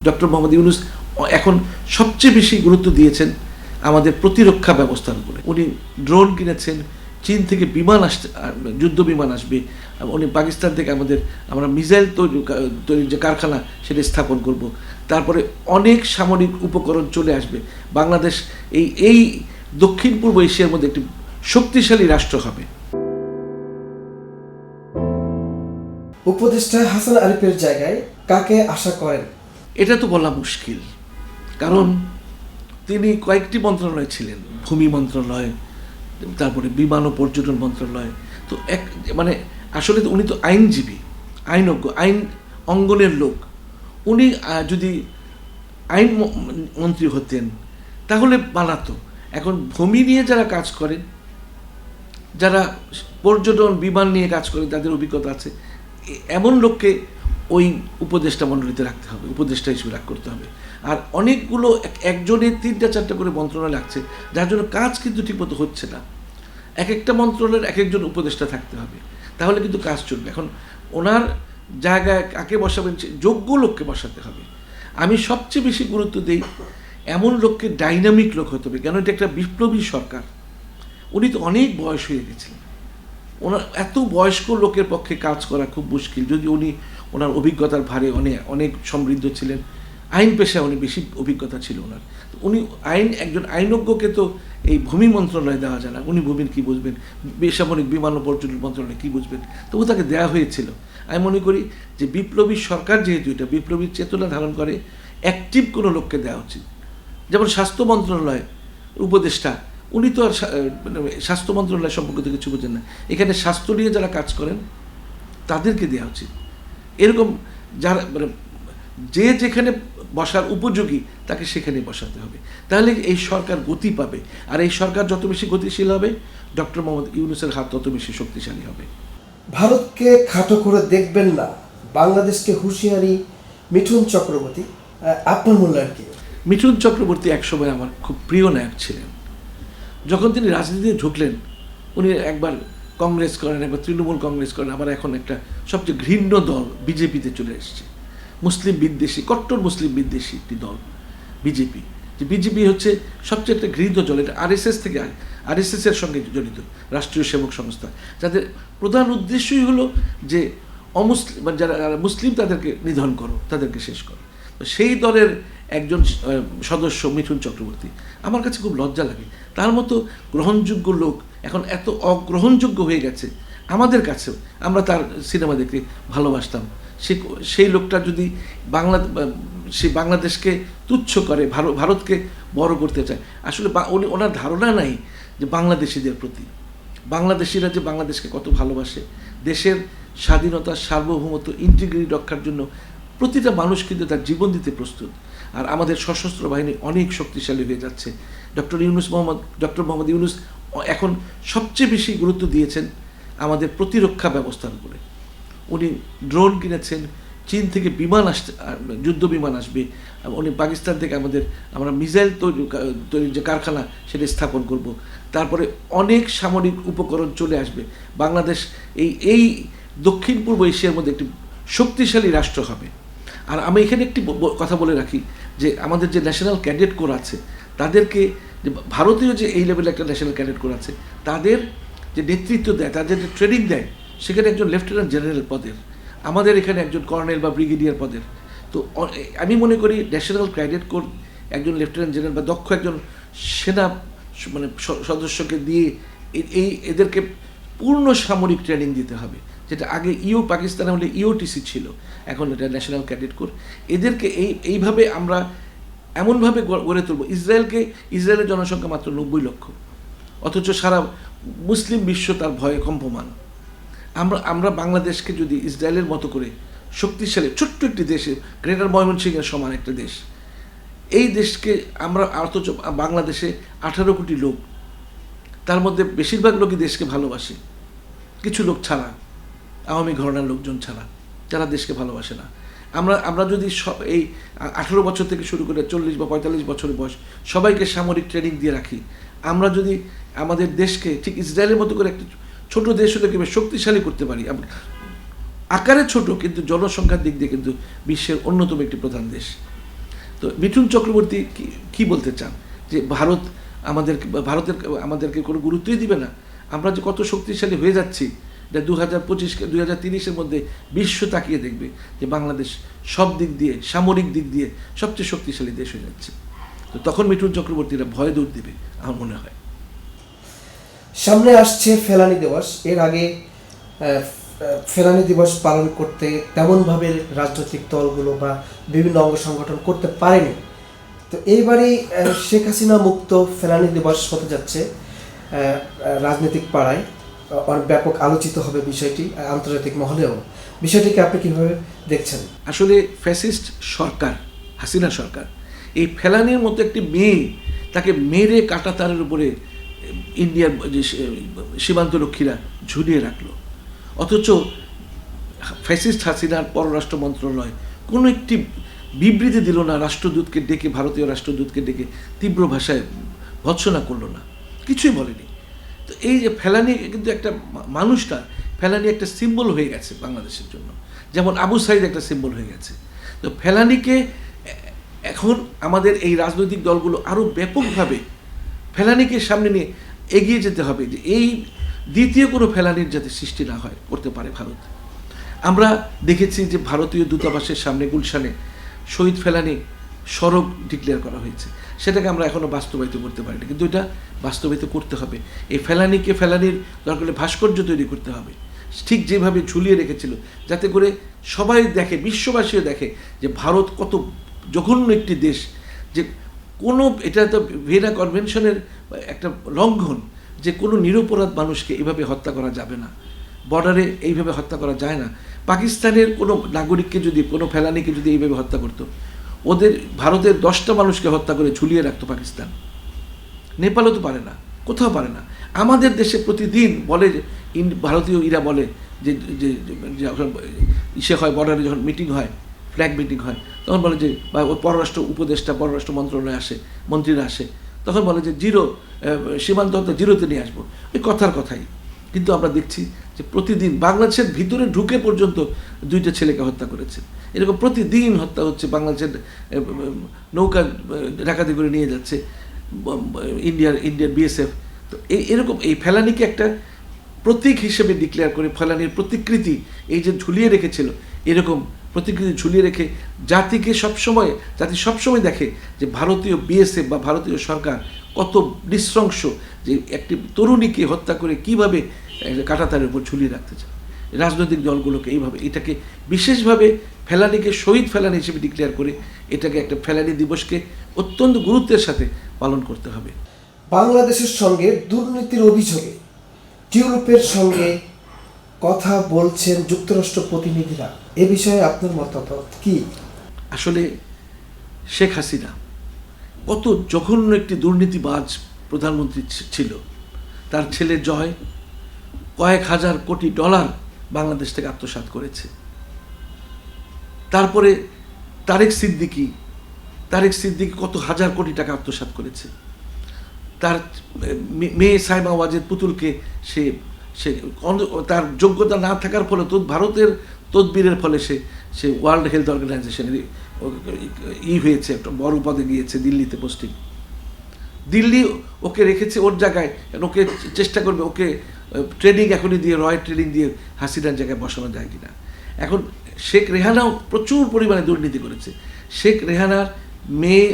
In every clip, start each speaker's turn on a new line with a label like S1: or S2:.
S1: Doctor Mohammad Yunus এখন সবচেয়ে বেশি গুরুত্ব দিয়েছেন আমাদের প্রতিরক্ষা ব্যবস্থার উপরে। উনি ড্রোন কিনেছেন, চীন থেকে বিমান আসতে, যুদ্ধ বিমান আসবে, উনি পাকিস্তান থেকে আমরা মিসাইল তৈরির যে কারখানা সেটা স্থাপন করব। তারপরে অনেক সামরিক উপকরণ চলে আসবে। বাংলাদেশ এই দক্ষিণ পূর্ব এশিয়ার মধ্যে একটি শক্তিশালী রাষ্ট্র হবে।
S2: উপদেষ্টা হাসান আরিফের জায়গায় কাকে আশা করেন?
S1: এটা তো বলা মুশকিল, কারণ তিনি কয়েকটি মন্ত্রণালয় ছিলেন, ভূমি মন্ত্রণালয়, তারপরে বিমান ও পর্যটন মন্ত্রণালয়। তো আসলে তো উনি তো আইনজীবী, আইনজ্ঞ, আইন অঙ্গনের লোক। উনি যদি আইন মন্ত্রী হতেন তাহলে মানাতো। এখন ভূমি নিয়ে যারা কাজ করেন, যারা পর্যটন বিমান নিয়ে কাজ করেন, তাদের অভিজ্ঞতা আছে, এমন লোককে ওই উপদেষ্টা মণ্ডলীতে রাখতে হবে, উপদেষ্টা হিসেবে করতে হবে। আর অনেকগুলো একজনের 3-4টা করে মন্ত্রণালয় লাগছে, যার জন্য কাজ কিন্তু ঠিকমতো হচ্ছে না। এক একটা মন্ত্রণালয়ের এক একজন উপদেষ্টা থাকতে হবে, তাহলে কিন্তু কাজ চলবে। এখন ওনার জায়গায় কাকে বসাবেন, যোগ্য লোককে বসাতে হবে। আমি সবচেয়ে বেশি গুরুত্ব দিই এমন লোককে, ডাইনামিক লোক হতে হবে, কেন এটা একটা বিপ্লবী সরকার। উনি তো অনেক বয়স হয়ে গেছিলেন, ওনার এত বয়স্ক লোকের পক্ষে কাজ করা খুব মুশকিল। যদি ওনার অভিজ্ঞতার ভারে অনেক সমৃদ্ধ ছিলেন, আইন পেশায় অনেক বেশি অভিজ্ঞতা ছিল ওনার। উনি একজন আইনজ্ঞকে তো এই ভূমি মন্ত্রণালয়ে দেওয়া যায় না, উনি ভূমির কী বুঝবেন, বেসামরিক বিমান ও পর্যটন মন্ত্রণালয়ে কী বুঝবেন, তবু তাকে দেওয়া হয়েছিল। আমি মনে করি যে বিপ্লবী সরকার যেহেতু এটা বিপ্লবী চেতনা ধারণ করে, অ্যাক্টিভ কোনো লোককে দেওয়া উচিত। যেমন স্বাস্থ্য মন্ত্রণালয় উপদেষ্টা, উনি তো আর স্বাস্থ্য মন্ত্রণালয় সম্পর্কে তো কিছু বোঝেন না। এখানে স্বাস্থ্য নিয়ে যারা কাজ করেন তাদেরকে দেওয়া উচিত। এরকম যারা যে যেখানে বসার উপযোগী তাকে সেখানে বসাতে হবে, তাহলে এই সরকার গতি পাবে। আর এই সরকার যত বেশি গতিশীল হবে, ডক্টর মোহাম্মদ ইউনূসের হাত তত বেশি শক্তিশালী হবে।
S2: ভারতকে খাটো করে দেখবেন না, বাংলাদেশকে হুঁশিয়ারি মিঠুন চক্রবর্তী, আপনার মূল্যায়ন কি?
S1: মিঠুন চক্রবর্তী একসময় আমার খুব প্রিয় নায়ক ছিলেন। যখন তিনি রাজনীতিতে ঢুকলেন, উনি একবার কংগ্রেস করেন, একবার তৃণমূল কংগ্রেস করেন, আবার এখন একটা সবচেয়ে ঘৃণ্য দল বিজেপিতে চলে এসছে। মুসলিম বিদ্বেষী, কট্টর মুসলিম বিদ্বেষী একটি দল বিজেপি। যে বিজেপি হচ্ছে সবচেয়ে একটা ঘৃণিত দল। এটা আরএসএসের সঙ্গে জড়িত, রাষ্ট্রীয় সেবক সংস্থা, যাদের প্রধান উদ্দেশ্যই হলো যে অমুসলিম, যারা মুসলিম তাদেরকে নিধন করো, তাদেরকে শেষ করো। তো সেই দলের একজন সদস্য মিঠুন চক্রবর্তী, আমার কাছে খুব লজ্জা লাগে। তার মতো গ্রহণযোগ্য লোক এখন এত অগ্রহণযোগ্য হয়ে গেছে আমাদের কাছেও। আমরা তার সিনেমা দেখতে ভালোবাসতাম। সেই লোকটা যদি বাংলাদেশকে তুচ্ছ করে, ভারতকে বড় করতে চায়, আসলে ওনার ধারণা নাই যে বাংলাদেশিদের প্রতি, বাংলাদেশিরা যে বাংলাদেশকে কত ভালোবাসে। দেশের স্বাধীনতা, সার্বভৌমত্ব, ইন্টিগ্রিটি রক্ষার জন্য প্রতিটা মানুষ কিন্তু তার জীবন দিতে প্রস্তুত। আর আমাদের সশস্ত্র বাহিনী অনেক শক্তিশালী হয়ে যাচ্ছে। ডক্টর মোহাম্মদ ইউনূস এখন সবচেয়ে বেশি গুরুত্ব দিয়েছেন আমাদের প্রতিরক্ষা ব্যবস্থার উপরে। উনি ড্রোন কিনেছেন, চীন থেকে বিমান যুদ্ধ বিমান আসবে, উনি পাকিস্তান থেকে আমরা মিসাইল তৈরির যে কারখানা সেটা স্থাপন করব। তারপরে অনেক সামরিক উপকরণ চলে আসবে। বাংলাদেশ এই দক্ষিণ পূর্ব এশিয়ার মধ্যে একটি শক্তিশালী রাষ্ট্র হবে। আর আমি এখানে একটি কথা বলে রাখি যে আমাদের যে ন্যাশনাল ক্যাডেট কোর আছে, তাদেরকে, ভারতীয় যে এই লেভেলে একটা ন্যাশনাল ক্যাডেট কোর আছে, তাদের যে নেতৃত্ব দেয়, তাদের যে ট্রেনিং দেয়, সেখানে একজন লেফটেন্যান্ট জেনারেল পদের, আমাদের এখানে একজন কর্নেল বা ব্রিগেডিয়ার পদের। তো আমি মনে করি ন্যাশনাল ক্যাডেট কোর একজন লেফটেন্যান্ট জেনারেল বা দক্ষ একজন সেনা সদস্যকে দিয়ে এদেরকে পূর্ণ সামরিক ট্রেনিং দিতে হবে, যেটা আগে পাকিস্তানে হলে ইওটিসি ছিল, এখন এটা ন্যাশনাল ক্যাডেট কোর। এদেরকে এইভাবে আমরা এমনভাবে গড়ে তুলব। ইসরায়েলের জনসংখ্যা মাত্র 90 লক্ষ, অথচ সারা মুসলিম বিশ্ব তার ভয়ে কম্পমান। আমরা বাংলাদেশকে যদি ইসরায়েলের মতো করে শক্তিশালী ছোট্ট একটি দেশে, গ্রেটার ময়মনসিংহের সমান একটা দেশ, এই দেশকে অথচ বাংলাদেশে 18 কোটি লোক, তার মধ্যে বেশিরভাগ লোকই দেশকে ভালোবাসে, কিছু লোক ছাড়া, আওয়ামী ঘরানার লোকজন ছাড়া, যারা দেশকে ভালোবাসে না। আমরা যদি এই 18 বছর থেকে শুরু করে 40 বা 45 বছরের বয়স সবাইকে সামরিক ট্রেনিং দিয়ে রাখি, আমরা যদি আমাদের দেশকে ঠিক ইসরায়েলের মতো করে একটা ছোট দেশ হলে কিভাবে শক্তিশালী করতে পারি। আকারে ছোট, কিন্তু জনসংখ্যার দিক দিয়ে কিন্তু বিশ্বের অন্যতম একটি প্রধান দেশ। তো মিঠুন চক্রবর্তী কি বলতে চান যে আমাদেরকে কোনো গুরুত্বই দিবে না? আমরা যে কত শক্তিশালী হয়ে যাচ্ছি, এটা 2025-2030-এর মধ্যে বিশ্ব তাকিয়ে দেখবে যে বাংলাদেশ সব দিক দিয়ে, সামরিক দিক দিয়ে সবচেয়ে শক্তিশালী দেশ হয়ে যাচ্ছে। তো তখন মিঠুন চক্রবর্তীরা ভয় দৌড় দেবে আমার মনে হয়।
S2: সামনে আসছে ফেলানি দিবস। এর আগে ফেলানি দিবস পালন করতে তেমনভাবে রাজনৈতিক দলগুলো বা বিভিন্ন অঙ্গ সংগঠন করতে পারেনি। তো এইবারই শেখ হাসিনা মুক্ত ফেলানি দিবস হতে যাচ্ছে রাজনৈতিক পাড়ায়। অনেক ব্যাপক আলোচিত হবে বিষয়টি, আন্তর্জাতিক মহলেও। বিষয়টিকে আপনি কীভাবে দেখছেন?
S1: আসলে ফ্যাসিস্ট সরকার, হাসিনা সরকার, এই ফেলানির মতো একটি মেয়ে, তাকে মেরে কাঁটাতারের উপরে ইন্ডিয়ার যে সীমান্তরক্ষীরা ঝুলিয়ে রাখলো। অথচ ফ্যাসিস্ট হাসিনার পররাষ্ট্র মন্ত্রণালয় কোনো একটি বিবৃতি দিল না, রাষ্ট্রদূতকে ডেকে, ভারতীয় রাষ্ট্রদূতকে ডেকে তীব্র ভাষায় ভৎসনা করলো না, কিছুই বলেনি। তো এই যে ফেলানি কিন্তু একটা মানুষটা, ফেলানি একটা সিম্বল হয়ে গেছে বাংলাদেশের জন্য, যেমন আবু সাইদ একটা সিম্বল হয়ে গেছে। তো ফেলানিকে এখন আমাদের এই রাজনৈতিক দলগুলো আরও ব্যাপকভাবে ফেলানিকে সামনে নিয়ে এগিয়ে যেতে হবে, যে এই দ্বিতীয় কোনো ফেলানির যাতে সৃষ্টি না হয়, করতে পারে ভারত। আমরা দেখেছি যে ভারতীয় দূতাবাসের সামনে গুলশানে শহীদ ফেলানি সড়ক ডিক্লেয়ার করা হয়েছে, সেটাকে আমরা এখনও বাস্তবায়িত করতে পারিনি, কিন্তু এটা বাস্তবায়িত করতে হবে। এই ফেলানির দরকার হলে ভাস্কর্য তৈরি করতে হবে, ঠিক যেভাবে ঝুলিয়ে রেখেছিল, যাতে করে সবাই দেখে, বিশ্ববাসীও দেখে যে ভারত কত জঘন্য একটি দেশ। যে কোনো, এটা তো ভিয়েনা কনভেনশনের একটা লঙ্ঘন, যে কোনো নিরপরাধ মানুষকে এভাবে হত্যা করা যাবে না, বর্ডারে এইভাবে হত্যা করা যায় না। পাকিস্তানের কোনো নাগরিককে যদি, কোনো ফেলানিকে যদি এইভাবে হত্যা করতো, ওদের ভারতের 10টা মানুষকে হত্যা করে ঝুলিয়ে রাখতো পাকিস্তান। নেপালও তো পারে না, কোথাও পারে না। আমাদের দেশে প্রতিদিন বলে, ভারতীয় ইরা বলে যে যখন ইসে হয়, বর্ডারে যখন মিটিং হয়, ফ্ল্যাগ মিটিং হয়, তখন বলে যে, বা পররাষ্ট্র উপদেষ্টা, পররাষ্ট্র মন্ত্রণালয়ে আসে, মন্ত্রীরা আসে, তখন বলে যে সীমান্ত জিরোতে নিয়ে আসবো, ওই কথাই। কিন্তু আমরা দেখছি যে প্রতিদিন বাংলাদেশের ভিতরে ঢুকে পর্যন্ত 2টা ছেলেকে হত্যা করেছে। এরকম প্রতিদিন হত্যা হচ্ছে। বাংলাদেশের নৌকা ডাকাতি করে নিয়ে যাচ্ছে ইন্ডিয়ার বিএসএফ। তো এরকম এই ফেলানিকে একটা প্রতীক হিসেবে ডিক্লেয়ার করে, ফেলানির প্রতিকৃতি এই যে ঝুলিয়ে রেখেছিল, এরকম প্রতিকৃতি ঝুলিয়ে রেখে জাতি সবসময় দেখে যে ভারতীয় বিএসএফ বা ভারতীয় সরকার কত নৃশংস, যে একটি তরুণীকে হত্যা করে কিভাবে কাঁটাতারের উপর ঝুলিয়ে রাখতে চায়। রাজনৈতিক দলগুলোকে এইভাবে, এটাকে বিশেষভাবে ফেলানিকে শহীদ ফেলানি হিসেবে ডিক্লেয়ার করে এটাকে একটা ফেলানি দিবসকে অত্যন্ত গুরুত্বের সাথে পালন করতে হবে।
S2: বাংলাদেশের সঙ্গে দুর্নীতির অভিযোগে টিউলিপের সঙ্গে কথা বলছেন যুক্তরাষ্ট্র প্রতিনিধিরা, এ বিষয়ে আপনার মতামত কি?
S1: আসলে শেখ হাসিনা কত জঘন্য একটি দুর্নীতিবাজ প্রধানমন্ত্রী ছিল। তার ছেলে জয় কয়েক হাজার কোটি ডলার বাংলাদেশ থেকে আত্মসাৎ করেছে। তারপরে তারেক সিদ্দিকী কত হাজার কোটি টাকা আত্মসাৎ করেছে। তার মেয়ে সাইমা ওয়াজেদ পুতুলকে সে তার যোগ্যতা না থাকার ফলে, ভারতের তদবিরের ফলে সে ওয়ার্ল্ড হেলথ অর্গানাইজেশনের হয়েছে, একটা বড় পদে গিয়েছে, দিল্লিতে পোস্টিং। দিল্লি ওকে রেখেছে ওর জায়গায়, ওকে চেষ্টা করবে ওকে ট্রেনিং এখনই দিয়ে, রয় ট্রেনিং দিয়ে হাসিনার জায়গায় বসানো যায় কিনা। এখন শেখ রেহানাও প্রচুর পরিমাণে দুর্নীতি করেছে। শেখ রেহানার মেয়ে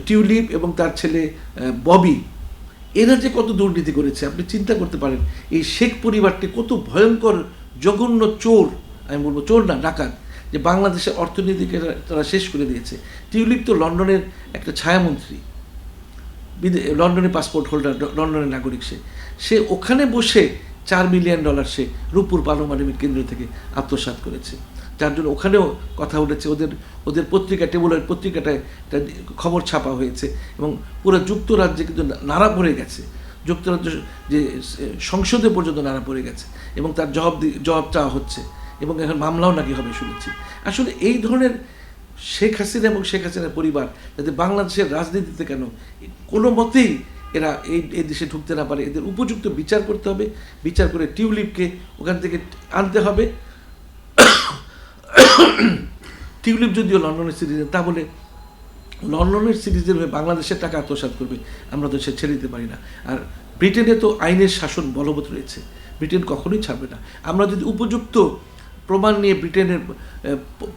S1: টিউলিপ এবং তার ছেলে ববি, এরা যে কত দুর্নীতি করেছে আপনি চিন্তা করতে পারেন। এই শেখ পরিবারটি কত ভয়ঙ্কর জঘন্য চোর, আমি বলবো চোর না, ডাকাত, যে বাংলাদেশের অর্থনীতিকে তারা শেষ করে দিয়েছে। টিউলিপ তো লন্ডনের একটা ছায়ামন্ত্রী, লন্ডনে পাসপোর্ট হোল্ডার, লন্ডনের নাগরিক। সে ওখানে বসে $4 মিলিয়ন সে রূপপুর পারমাণবিক কেন্দ্র থেকে আত্মসাৎ করেছে। যার জন্য ওখানেও কথা উঠেছে, ওদের পত্রিকা, টেবুলের পত্রিকাটায় একটা খবর ছাপা হয়েছে এবং পুরো যুক্তরাজ্যে কিন্তু নাড়া পড়ে গেছে। যুক্তরাজ্য যে সংসদে পর্যন্ত নাড়া পড়ে গেছে এবং তার জবাব চাওয়া হচ্ছে এবং এখন মামলাও নাকি হবে শুনেছি। আসলে এই ধরনের শেখ হাসিনা এবং শেখ হাসিনার পরিবার যাতে বাংলাদেশের রাজনীতিতে কেন কোনো মতেই এরা এই দেশে ঢুকতে না পারে, এদের উপযুক্ত বিচার করতে হবে। বিচার করে টিউলিপকে ওখান থেকে আনতে হবে। টিউলিপ যদিও লন্ডনের সিটিজেন, তা বলে লন্ডনের সিটিজেন হয়ে বাংলাদেশের টাকা আত্মসাৎ করবে, আমরা তো সে ছেড়ে দিতে পারি না। আর ব্রিটেনে তো আইনের শাসন বলবৎ রয়েছে, ব্রিটেন কখনোই ছাড়বে না। আমরা যদি উপযুক্ত প্রমাণ নিয়ে ব্রিটেনের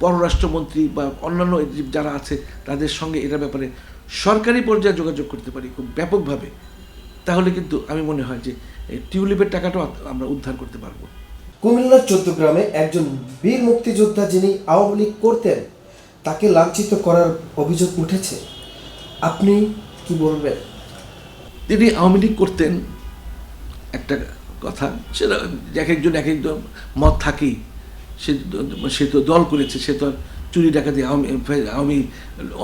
S1: পররাষ্ট্রমন্ত্রী বা অন্যান্য যারা আছে তাদের সঙ্গে এটার ব্যাপারে সরকারি পর্যায়ে যোগাযোগ করতে পারি খুব ব্যাপকভাবে, তাহলে কিন্তু আমি মনে হয় যে টিউলিপের টাকাটাও আমরা উদ্ধার করতে পারবো।
S2: কুমিল্লার 14 গ্রামে একজন বীর মুক্তিযোদ্ধা যিনি আওয়ামী লীগ করতেন তাকে লাঞ্ছিত করার অভিযোগ উঠেছে, আপনি কি বলবেন?
S1: তিনি আওয়ামী লীগ করতেন একটা কথা, সেটা এক একজন এক একজন মত থাকেই। সে তো দল করেছে, সে তো আর চুরি ডাকাতি আওয়ামী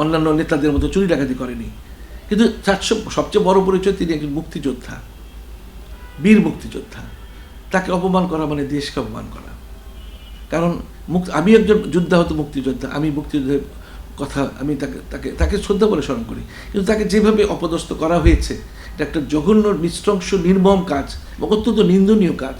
S1: অন্যান্য নেতাদের মতো চুরি ডাকাতি করেনি। কিন্তু তার সবচেয়ে বড় পরিচয় তিনি একজন মুক্তিযোদ্ধা, বীর মুক্তিযোদ্ধা। তাকে অপমান করা মানে দেশকে অপমান করা। কারণ আমি একজন যুদ্ধাহত মুক্তিযোদ্ধা, আমি মুক্তিযুদ্ধের কথা আমি তাকে শ্রদ্ধা করে স্মরণ করি, কিন্তু তাকে যেভাবে অপদস্থ করা হয়েছে এটা একটা জঘন্য, নৃশংস, নির্মম কাজ এবং অত্যন্ত নিন্দনীয় কাজ।